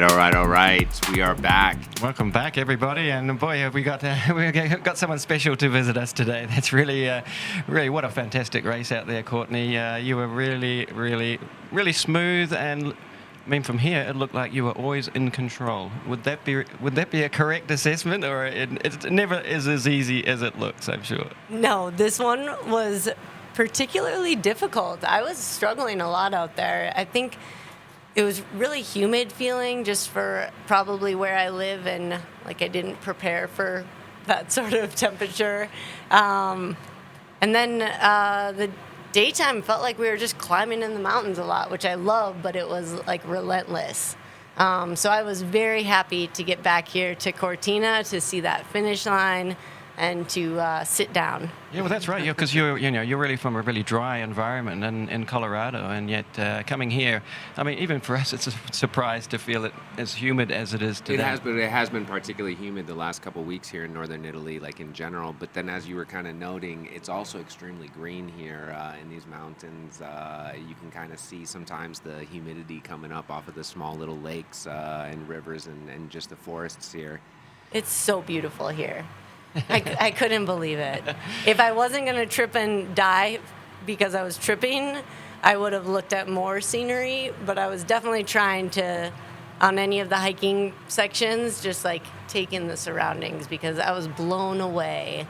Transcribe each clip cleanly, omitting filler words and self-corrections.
all right. We are back. Welcome back, everybody, and boy, have we got someone special to visit us today. That's really what a fantastic race out there, Courtney. You were really smooth, and I mean, from here, it looked like you were always in control. Would that be a correct assessment, or it never is as easy as it looks? I'm sure. No, this one was particularly difficult. I was struggling a lot out there. I think it was really humid feeling just for probably where I live, and like I didn't prepare for that sort of temperature. And then the daytime felt like we were just climbing in the mountains a lot, which I love, but it was like relentless. So I was very happy to get back here to Cortina to see that finish line and to sit down. Yeah, well, that's right. Because you're really from a really dry environment in Colorado, and yet coming here, I mean, even for us, it's a surprise to feel it as humid as it is today. It has been particularly humid the last couple of weeks here in northern Italy, like in general. But then, as you were kind of noting, it's also extremely green here in these mountains. You can kind of see sometimes the humidity coming up off of the small little lakes and rivers and just the forests here. It's so beautiful here. I couldn't believe it. If I wasn't going to trip and die because I was tripping, I would have looked at more scenery, but I was definitely trying to, on any of the hiking sections, just like take in the surroundings because I was blown away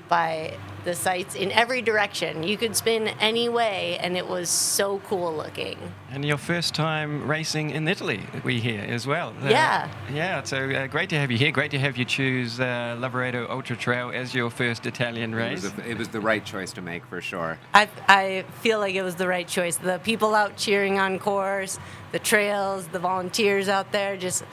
by the sights in every direction. You could spin any way, and it was so cool looking. And your first time racing in Italy, we hear as well. Yeah. Yeah, so great to have you here. Great to have you choose Lavoreto Ultra Trail as your first Italian race. It was the right choice to make, for sure. I feel like it was the right choice. The people out cheering on course, the trails, the volunteers out there, just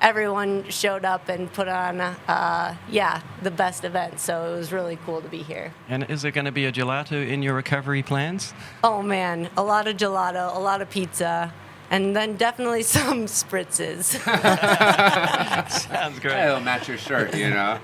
everyone showed up and put on, the best event. So it was really cool to be here. And is there going to be a gelato in your recovery plans? Oh, man. A lot of gelato, a lot of pizza, and then definitely some spritzes. Sounds great. Yeah, it'll match your shirt, you know.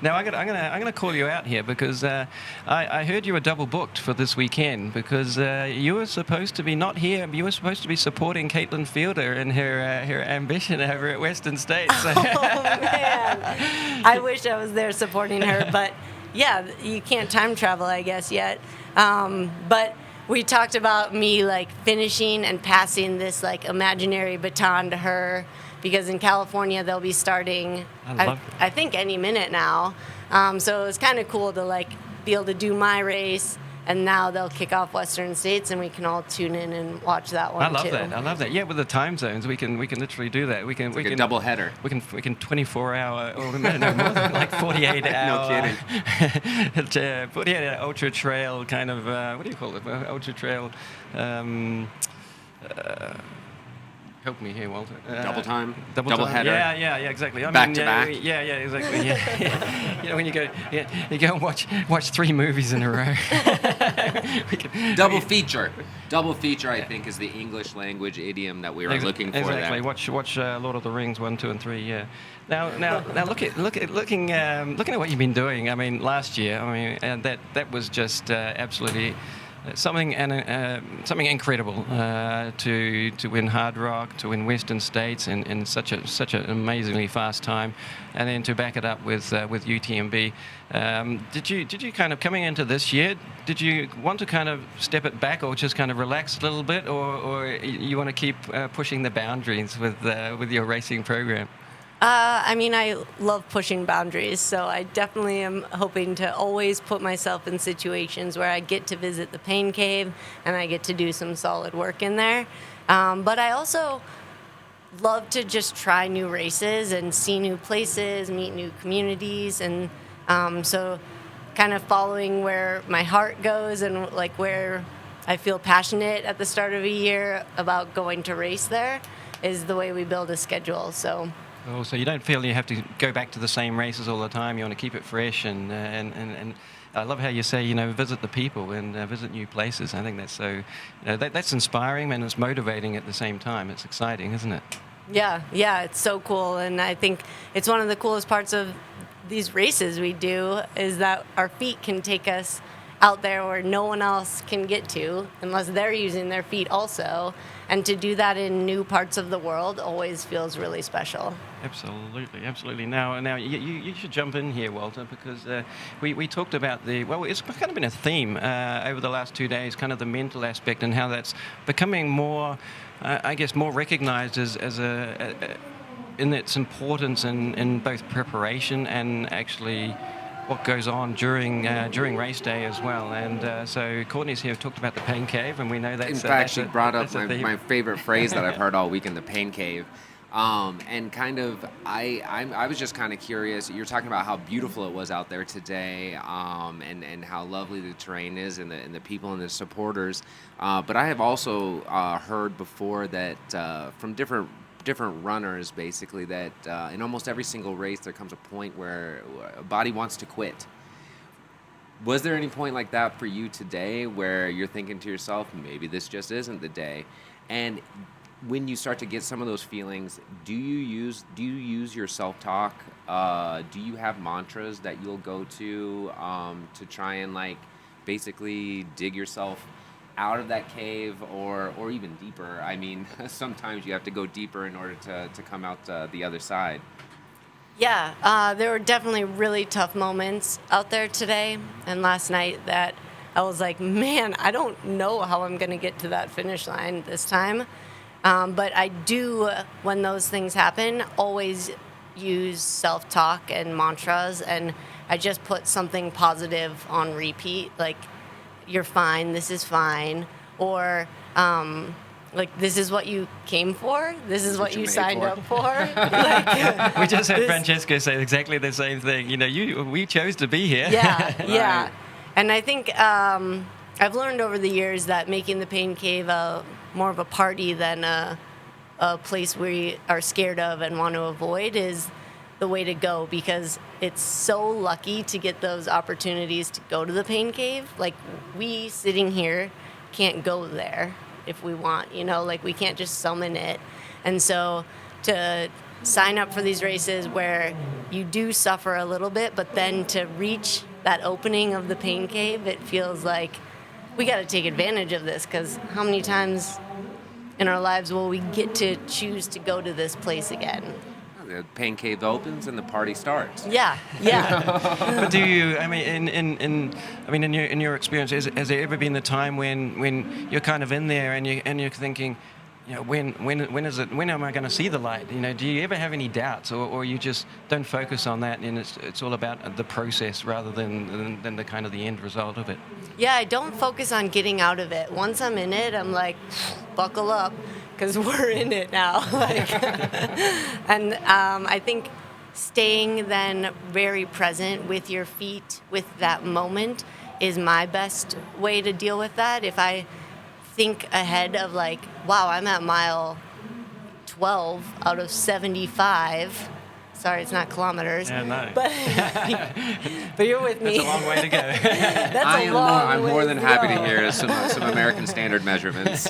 Now I'm gonna call you out here because I heard you were double booked for this weekend because you were supposed to be not here. You were supposed to be supporting Caitlin Fielder in her ambition over at Western States. Oh man, I wish I was there supporting her, but yeah, you can't time travel, I guess, yet. But we talked about me like finishing and passing this like imaginary baton to her because in California they'll be starting I think any minute now. So it was kind of cool to like be able to do my race, and now they'll kick off Western States and we can all tune in and watch that one too. I love that. Yeah, with the time zones we can literally do that. We can a double header. We can 24-hour or no more than like 48-hour. No kidding. 48-hour ultra trail kind of what do you call it? Ultra trail. Help me here, Walter. Double time? Double header? Yeah, exactly. Back to back? Yeah, exactly. Yeah. You know, when you go and watch 3 movies in a row. Double feature. Double feature, I think, is the English language idiom that we were looking for. Exactly. There. Watch Lord of the Rings 1, 2, and 3. Yeah. Now, looking at what you've been doing. I mean, last year. I mean, and that was just absolutely. Something incredible to win Hard Rock, to win Western States in such an amazingly fast time, and then to back it up with UTMB. Did you kind of coming into this year? Did you want to kind of step it back or just kind of relax a little bit, or you want to keep pushing the boundaries with your racing program? I mean, I love pushing boundaries, so I definitely am hoping to always put myself in situations where I get to visit the pain cave and I get to do some solid work in there. But I also love to just try new races and see new places, meet new communities, and so kind of following where my heart goes and like where I feel passionate at the start of a year about going to race there is the way we build a schedule. So you don't feel you have to go back to the same races all the time. You want to keep it fresh, and I love how you say, visit the people and visit new places. I think that's so, that's inspiring and it's motivating at the same time. It's exciting, isn't it? Yeah, it's so cool, and I think it's one of the coolest parts of these races we do is that our feet can take us out there where no one else can get to unless they're using their feet also. And to do that in new parts of the world always feels really special. Absolutely, absolutely. Now, you should jump in here, Walter, because we talked about it's kind of been a theme over the last 2 days, kind of the mental aspect and how that's becoming more, I guess, more recognized as in its importance in both preparation and actually what goes on during race day as well. And so Courtney's here talked about the pain cave, and we know that's... In fact, she brought up my favorite phrase that I've heard all weekend, the pain cave. And kind of, I was just kind of curious. You're talking about how beautiful it was out there today, and how lovely the terrain is, and the people and the supporters. But I have also heard before that from different runners, basically, that in almost every single race there comes a point where a body wants to quit. Was there any point like that for you today where you're thinking to yourself, maybe this just isn't the day? And when you start to get some of those feelings, do you use your self-talk? Do you have mantras that you'll go to try and like basically dig yourself out of that cave, or even deeper? I mean, sometimes you have to go deeper in order to come out the other side. Yeah, there were definitely really tough moments out there today and last night that I was like, man, I don't know how I'm going to get to that finish line this time. But I do, when those things happen, always use self-talk and mantras, and I just put something positive on repeat, like, you're fine, this is fine, or like, this is what you came for, this is what you signed up for. Like, we just had Francesco say exactly the same thing. You know, we chose to be here. Yeah, yeah. And I think I've learned over the years that making the pain cave more of a party than a place we are scared of and want to avoid is the way to go, because it's so lucky to get those opportunities to go to the pain cave. Like, we sitting here can't go there if we want, like, we can't just summon it. And so to sign up for these races where you do suffer a little bit, but then to reach that opening of the pain cave, it feels like we got to take advantage of this, because how many times in our lives will we get to choose to go to this place again? The pain cave opens and the party starts. Yeah, yeah. But do you? I mean, in your experience, has there ever been the time when you're kind of in there and you're thinking, when am I going to see the light? Do you ever have any doubts, or you just don't focus on that, and it's all about the process rather than the kind of the end result of it? Yeah, I don't focus on getting out of it. Once I'm in it, I'm like, buckle up, because we're in it now. And I think staying then very present with your feet, with that moment, is my best way to deal with that. If I think ahead of like, wow, I'm at mile 12 out of 75. Sorry, it's not kilometers. Yeah, no. But you're with me. That's a long way to go. I'm more than happy to hear some American Standard measurements.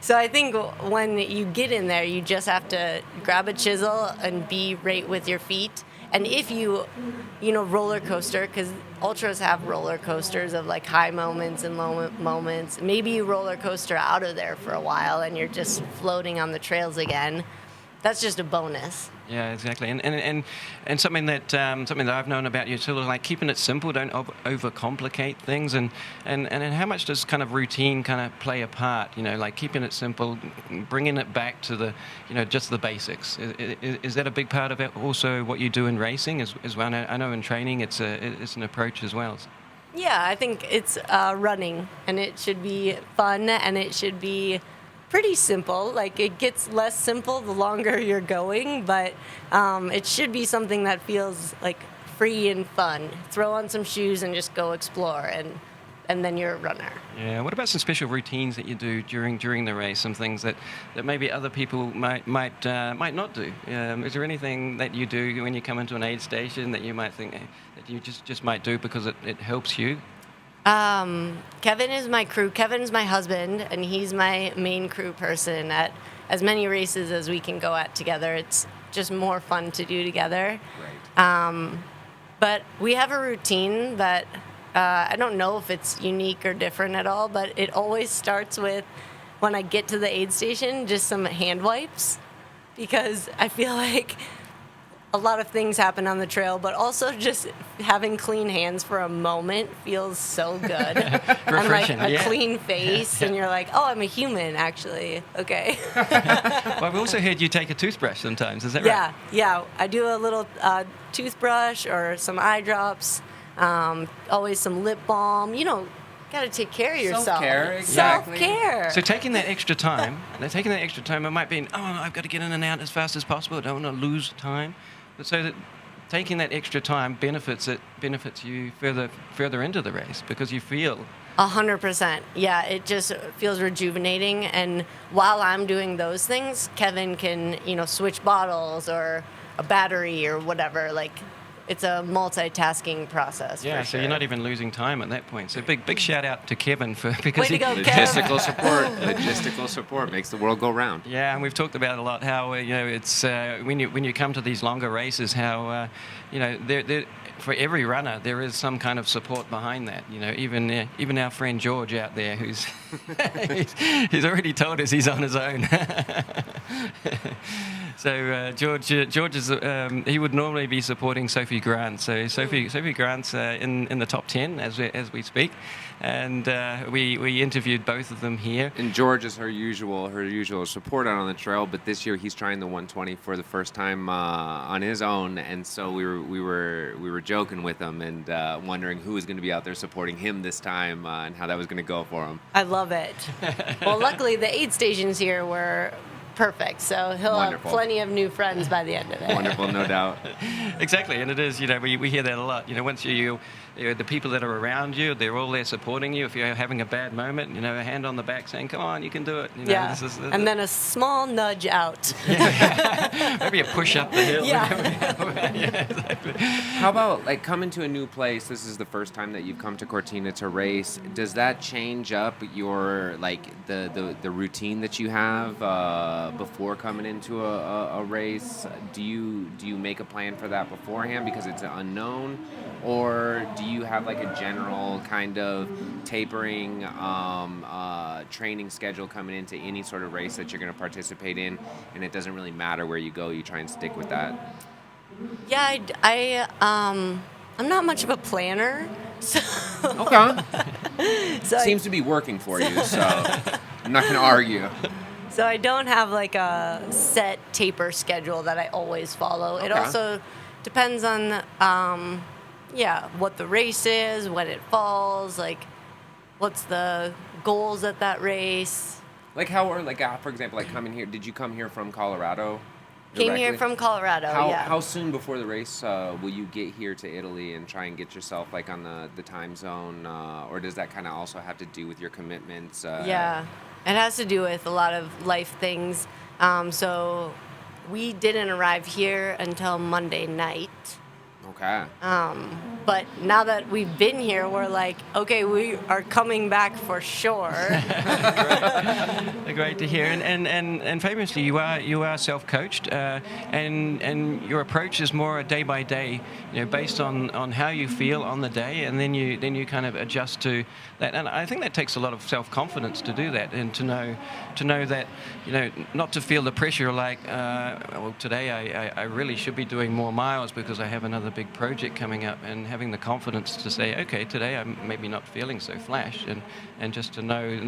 So I think when you get in there, you just have to grab a chisel and be right with your feet. And if you roller coaster, because ultras have roller coasters of like high moments and low moments. Maybe you roller coaster out of there for a while and you're just floating on the trails again. That's just a bonus. Yeah, exactly. And something that I've known about you, sort of like keeping it simple, don't overcomplicate things, and how much does kind of routine kind of play a part? Like keeping it simple, bringing it back to the, just the basics. Is that a big part of it? Also, what you do in racing as well. I know in training, it's an approach as well. Yeah, I think it's running, and it should be fun, and it should be pretty simple. Like, it gets less simple the longer you're going, but it should be something that feels like free and fun. Throw on some shoes and just go explore, and then you're a runner. Yeah. What about some special routines that you do during the race? Some things that maybe other people might not do. Is there anything that you do when you come into an aid station that you might think that you just might do because it helps you? Kevin is my crew. Kevin's my husband, and he's my main crew person at as many races as we can go at together. It's just more fun to do together. Right. But we have a routine that I don't know if it's unique or different at all, but it always starts with, when I get to the aid station, just some hand wipes, because I feel like a lot of things happen on the trail, but also just having clean hands for a moment feels so good. And like a clean face, and you're like, oh, I'm a human, actually. Okay. Well, we also heard you take a toothbrush sometimes. Is that right? Yeah. I do a little toothbrush or some eye drops, always some lip balm. Got to take care of yourself. Self-care, exactly. Self-care. So taking that extra time, it might be, I've got to get in and out as fast as possible. I don't want to lose time. But so that taking that extra time benefits you further into the race, because you feel 100%. Yeah, it just feels rejuvenating. And while I'm doing those things, Kevin can, switch bottles or a battery or whatever. Like, it's a multitasking process. Yeah, for so sure. you're not even losing time at that point. So big shout out to Kevin because Way to go, Kev. Logistical support makes the world go round. Yeah, and we've talked about a lot how it's when you come to these longer races, how there for every runner there is some kind of support behind that. Even our friend George out there, who's he's already told us he's on his own. So George is he would normally be supporting Sophie Grant. So Sophie Grant's in the top 10 as we speak, and we interviewed both of them here. And George is her usual support out on the trail, but this year he's trying the 120 for the first time on his own, and so we were joking with him and wondering who was going to be out there supporting him this time and how that was going to go for him. I love it. Well, luckily the aid stations here were perfect, so he'll Wonderful. have plenty of new friends by the end of it. Wonderful, no doubt. Exactly, and it is, we hear that a lot. Once the people that are around you, they're all there supporting you. If you're having a bad moment, a hand on the back saying, come on, you can do it. Yeah, and then a small nudge out. Maybe a push up the hill. Yeah. Yeah, exactly. How about like coming to a new place? This is the first time that you've come to Cortina to race. Does that change up your the routine that you have before coming into a race? Do you make a plan for that beforehand because it's an unknown, or do you have like a general kind of tapering training schedule coming into any sort of race that you're going to participate in, and it doesn't really matter where you go, you try and stick with that? Yeah, I'm not much of a planner, so Okay. so Seems to be working for you, so I'm not going to argue. So I don't have like a set taper schedule that I always follow. It Okay. also depends on what the race is, when it falls, like what's the goals at that race. Like how, or like for example, like coming here, did you come here from Colorado? Came here directly? from Colorado, How soon before the race will you get here to Italy and try and get yourself like on the time zone, or does that kind of also have to do with your commitments? Yeah, it has to do with a lot of life things. So we didn't arrive here until Monday night. Okay. But now that we've been here, we're like, okay, we are coming back for sure. Great to hear. And famously, you are self-coached, and your approach is more a day by day, based on how you feel on the day, and then you kind of adjust to that. And I think that takes a lot of self-confidence to do that, and to know that, not to feel the pressure like, well, today I really should be doing more miles because I have another big project coming up, and having the confidence to say, okay, today I'm maybe not feeling so flash, and just to know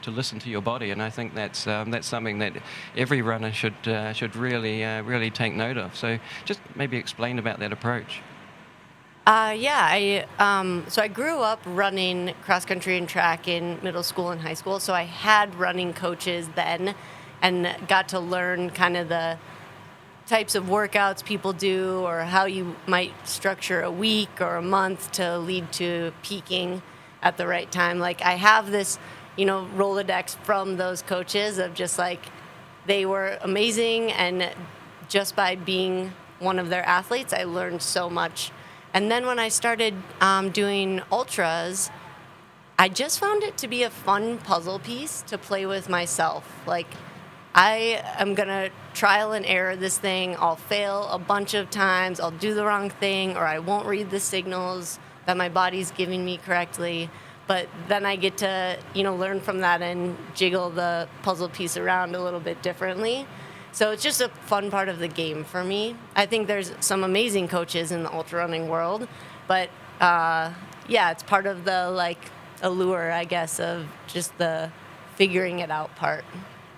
to listen to your body. And I think that's something that every runner should really take note of. So just maybe explain about that approach. So I grew up running cross country and track in middle school and high school. So I had running coaches then, and got to learn kind of the types of workouts people do, or how you might structure a week or a month to lead to peaking at the right time. Like, I have this, Rolodex from those coaches of just like, they were amazing, and just by being one of their athletes, I learned so much. And then when I started doing ultras, I just found it to be a fun puzzle piece to play with myself. Like, I am going to trial and error this thing. I'll fail a bunch of times. I'll do the wrong thing, or I won't read the signals that my body's giving me correctly. But then I get to, learn from that and jiggle the puzzle piece around a little bit differently. So it's just a fun part of the game for me. I think there's some amazing coaches in the ultra running world, but it's part of the allure, I guess, of just the figuring it out part.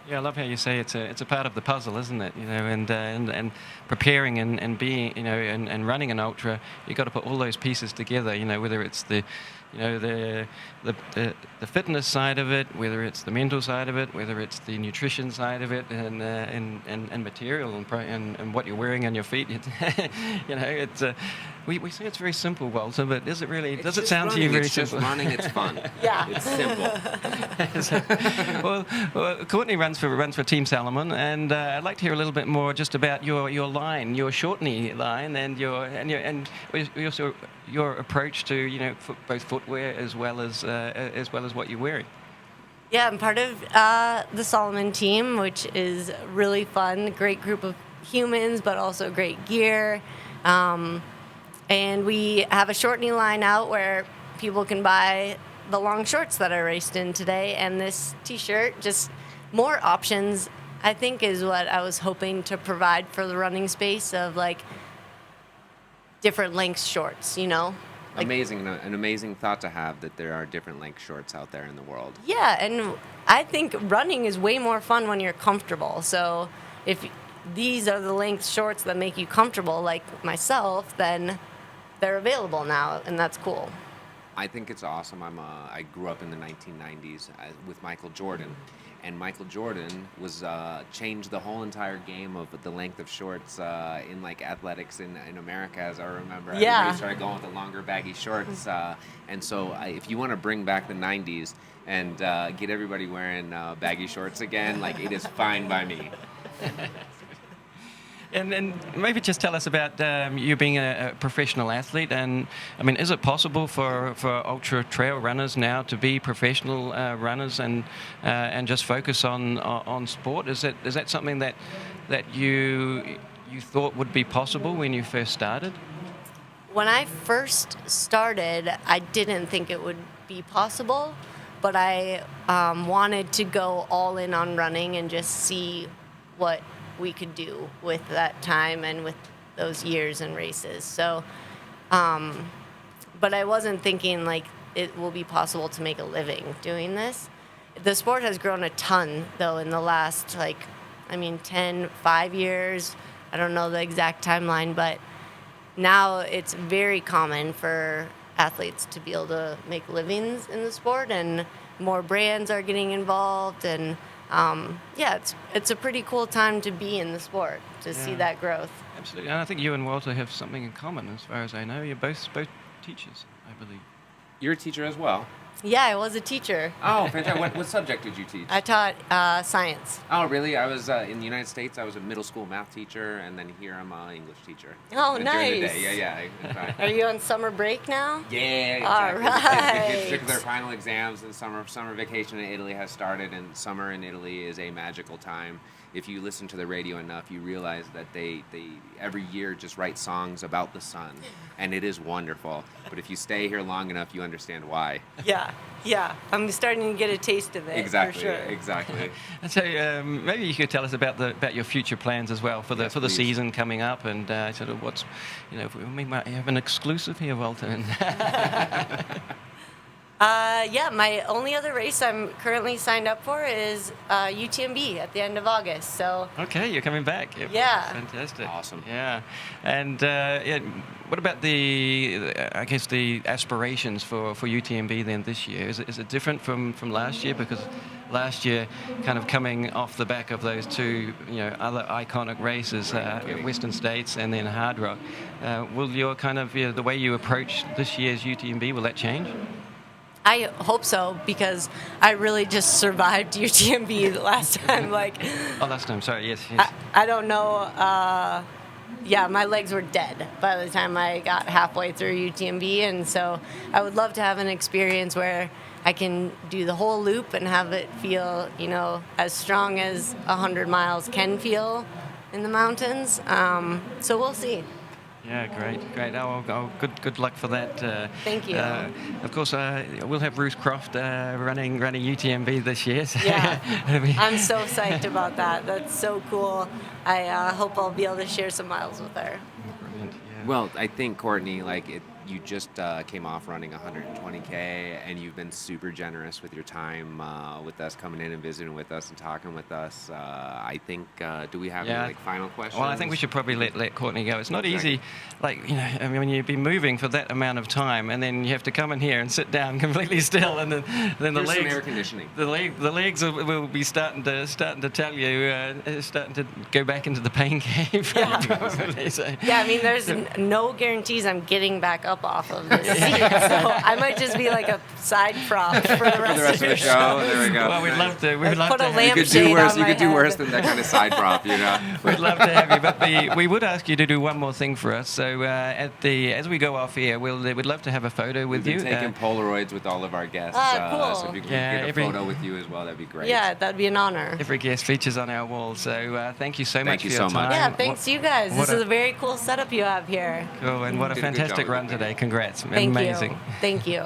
Yeah, I love how you say it's a part of the puzzle, isn't it? And preparing and being, and running an ultra, you've got to put all those pieces together. Whether it's the fitness side of it, whether it's the mental side of it, whether it's the nutrition side of it, and material and what you're wearing on your feet. It's we say it's very simple, Walter, but is it really? Does it sound to you very simple? It's just running. It's fun. Yeah, it's simple. well, Courtney runs for Team Salomon, and I'd like to hear a little bit more just about your line, your Courtney line, and your approach to both footwear as well as what you're wearing. Yeah, I'm part of the Salomon team, which is really fun. Great group of humans, but also great gear. And we have a short knee line out where people can buy the long shorts that I raced in today, and this T-shirt. Just more options, I think, is what I was hoping to provide for the running space of different length shorts. Amazing, an amazing thought to have that there are different length shorts out there in the world. Yeah, and I think running is way more fun when you're comfortable. So if these are the length shorts that make you comfortable, like myself, then they're available now, and that's cool. I think it's awesome. I grew up in the 1990s with Michael Jordan, and Michael Jordan was changed the whole entire game of the length of shorts in athletics in America, as I remember. Yeah. Everybody started going with the longer baggy shorts, and so if you want to bring back the 90s and get everybody wearing baggy shorts again, it is fine by me. And maybe just tell us about you being a professional athlete. And I mean, is it possible for ultra trail runners now to be professional runners and just focus on sport? Is that something that you thought would be possible when you first started? When I first started, I didn't think it would be possible, but I wanted to go all in on running and just see what we could do with that time and with those years and races. So, but I wasn't thinking it will be possible to make a living doing this. The sport has grown a ton, though, in the last 5 years. I don't know the exact timeline, but now it's very common for athletes to be able to make livings in the sport, and more brands are getting involved, and it's a pretty cool time to be in the sport, to see that growth. Absolutely, and I think you and Walter have something in common, as far as I know. You're both teachers, I believe. You're a teacher as well. Yeah, I was a teacher. Oh, fantastic. What subject did you teach? I taught science. Oh, really? I was in the United States. I was a middle school math teacher, and then here I'm an English teacher. Oh, During the nice. day. Yeah. Are you on summer break now? Yeah, exactly. All The kids right. took their final exams, and summer vacation in Italy has started, and summer in Italy is a magical time. If you listen to the radio enough, you realize that they every year just write songs about the sun, and it is wonderful. But if you stay here long enough, you understand why. Yeah. I'm starting to get a taste of it. Exactly, for sure. exactly. And so maybe you could tell us about your future plans as well for the Yes, please. season coming up, and sort of what's, we might have an exclusive here, Walter. My only other race I'm currently signed up for is UTMB at the end of August. So. Okay, you're coming back. Yeah. Fantastic. Awesome. Yeah. And what about the aspirations for UTMB then this year? Is it different from last year? Because last year, kind of coming off the back of those two, other iconic races, Western States and then Hard Rock, will your kind of the way you approach this year's UTMB, will that change? I hope so, because I really just survived UTMB the last time. Last time, sorry, yes. I don't know. My legs were dead by the time I got halfway through UTMB, and so I would love to have an experience where I can do the whole loop and have it feel, as strong as 100 miles can feel in the mountains. So we'll see. Yeah, great. Good luck for that. Thank you. Of course, we'll have Ruth Croft running UTMB this year. So Yeah, it'll be- I'm so psyched about that. That's so cool. I hope I'll be able to share some miles with her. Brilliant, yeah. Well, I think Courtney, you just came off running 120K, and you've been super generous with your time with us, coming in and visiting with us and talking with us. I think, do we have any final questions? Well, I think we should probably let Courtney go. It's not easy, I mean, when you've been moving for that amount of time, and then you have to come in here and sit down completely still, and then the Here's legs, some air conditioning. the legs will be starting to tell you, starting to go back into the pain cave. Yeah. Probably. So. Yeah, I mean, there's no guarantees I'm getting back up off of this seat, so I might just be like a side prop for the rest of the show. There we go. Well, we'd love to. We'd love Put to. a Have you. You could lampshade do worse. on You my could do head. worse than that kind of side prop, you know. We'd love to have you, but we would ask you to do one more thing for us. So as we go off here, we'd love to have a photo with We've you. been taking Polaroids with all of our guests. Cool. So if you could Yeah, get a photo with you as well, that'd be great. Yeah, that'd be an honor. Every guest features on our wall. So thank you so much you for your so much. time. Yeah, thanks to you guys. what This is a- a very cool setup you have here. Cool, and what a Did a good fantastic job with run it. today. Congrats. Thank Amazing. you. Thank you.